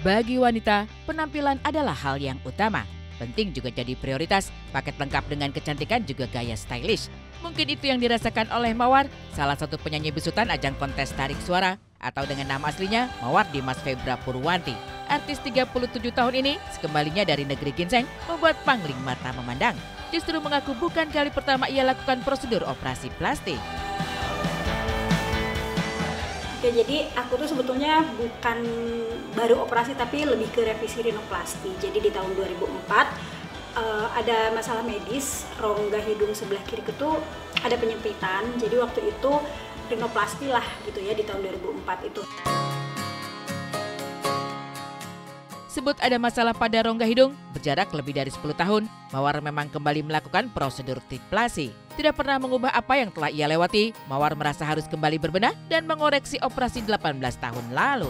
Bagi wanita, penampilan adalah hal yang utama. Penting juga jadi prioritas, paket lengkap dengan kecantikan juga gaya stylish. Mungkin itu yang dirasakan oleh Mawar, salah satu penyanyi besutan ajang kontes tarik suara, atau dengan nama aslinya Mawar Dimas Febra Purwanti. Artis 37 tahun ini, sekembalinya dari negeri ginseng, membuat pangling mata memandang. Justru mengaku bukan kali pertama ia lakukan prosedur operasi plastik. Ya, jadi aku tuh sebetulnya bukan baru operasi tapi lebih ke revisi rinoplasti. Jadi di tahun 2004 ada masalah medis, rongga hidung sebelah kiri itu ada penyempitan. Jadi waktu itu rinoplasti lah gitu ya di tahun 2004 itu. Sebut ada masalah pada rongga hidung, berjarak lebih dari 10 tahun, Mawar memang kembali melakukan prosedur triplasi. Tidak pernah mengubah apa yang telah ia lewati, Mawar merasa harus kembali berbenah dan mengoreksi operasi 18 tahun lalu.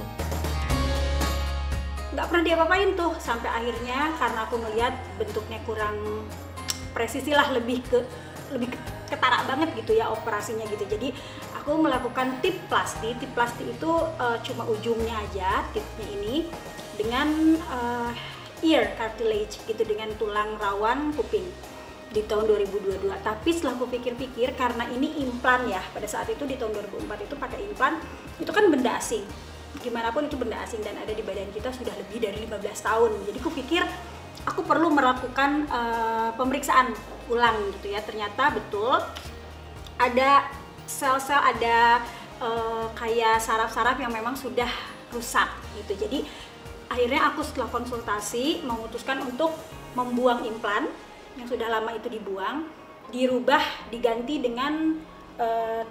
Nggak pernah diapa-apain tuh, sampai akhirnya karena aku melihat bentuknya kurang presisi lah, lebih ketara banget gitu ya operasinya gitu. Jadi aku melakukan tip plasti. Tip plasti itu cuma ujungnya aja, tipnya ini, dengan ear cartilage gitu, dengan tulang rawan kuping di tahun 2022. Tapi setelah aku pikir-pikir, karena ini implan ya, pada saat itu di tahun 2004 itu pakai implan, itu kan benda asing, gimana pun itu benda asing dan ada di badan kita sudah lebih dari 15 tahun. Jadi aku pikir aku perlu melakukan pemeriksaan ulang gitu ya. Ternyata betul ada sel-sel, ada kayak saraf-saraf yang memang sudah rusak gitu. Jadi akhirnya aku setelah konsultasi memutuskan untuk membuang implan yang sudah lama itu, dibuang, dirubah, diganti dengan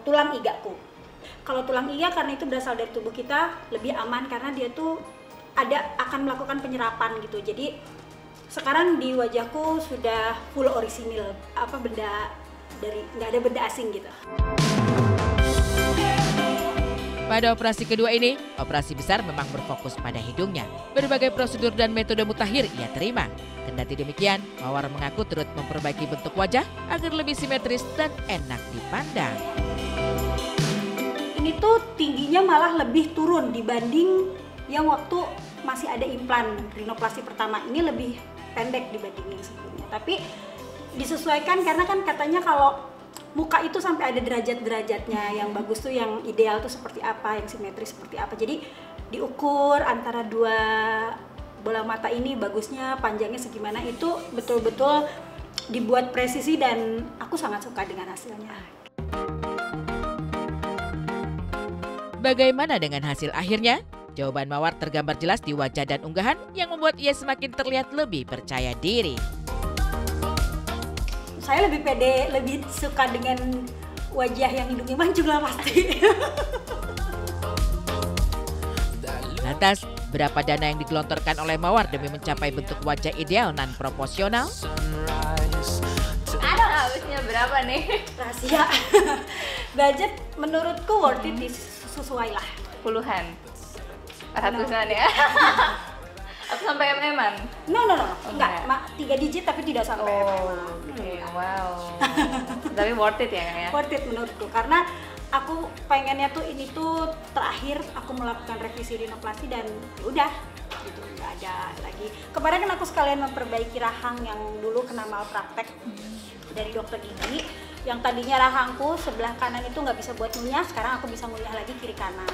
tulang igaku. Kalau tulang iga karena itu berasal dari tubuh kita lebih aman karena dia tuh akan melakukan penyerapan gitu. Jadi sekarang di wajahku sudah full orisinil, nggak ada benda asing gitu. Pada operasi kedua ini, operasi besar memang berfokus pada hidungnya. Berbagai prosedur dan metode mutakhir ia terima. Kendati demikian, Mawar mengaku turut memperbaiki bentuk wajah agar lebih simetris dan enak dipandang. Ini tuh tingginya malah lebih turun dibanding yang waktu masih ada implan rinoplasti pertama. Ini lebih pendek dibanding yang sebelumnya. Tapi disesuaikan karena kan katanya kalau muka itu sampai ada derajat-derajatnya, yang bagus tuh, yang ideal tuh seperti apa, yang simetris seperti apa. Jadi diukur antara dua bola mata ini bagusnya, panjangnya segimana, itu betul-betul dibuat presisi dan aku sangat suka dengan hasilnya. Bagaimana dengan hasil akhirnya? Jawaban Mawar tergambar jelas di wajah dan unggahan yang membuat ia semakin terlihat lebih percaya diri. Saya lebih pede, lebih suka dengan wajah yang hidungnya mancung lah pasti. Lantas, berapa dana yang digelontorkan oleh Mawar demi mencapai bentuk wajah ideal dan proporsional? Ada nggak habisnya berapa nih? Rahasia. Budget menurutku worth it, sesuai lah. Puluhan, ratusan ya? Atau sampai MM-an? No, enggak, 3 digit tapi tidak sampai MM-an. Oke, wow. Tapi worth it ya Kang ya? Worth it menurutku, karena aku pengennya tuh ini tuh terakhir aku melakukan revisi rinoplasti dan udah gitu, nggak ada lagi. Kemarin kan aku sekalian memperbaiki rahang yang dulu kena malpraktek dari dokter gigi, yang tadinya rahangku sebelah kanan itu nggak bisa buat ngunyah, sekarang aku bisa ngunyah lagi kiri kanan.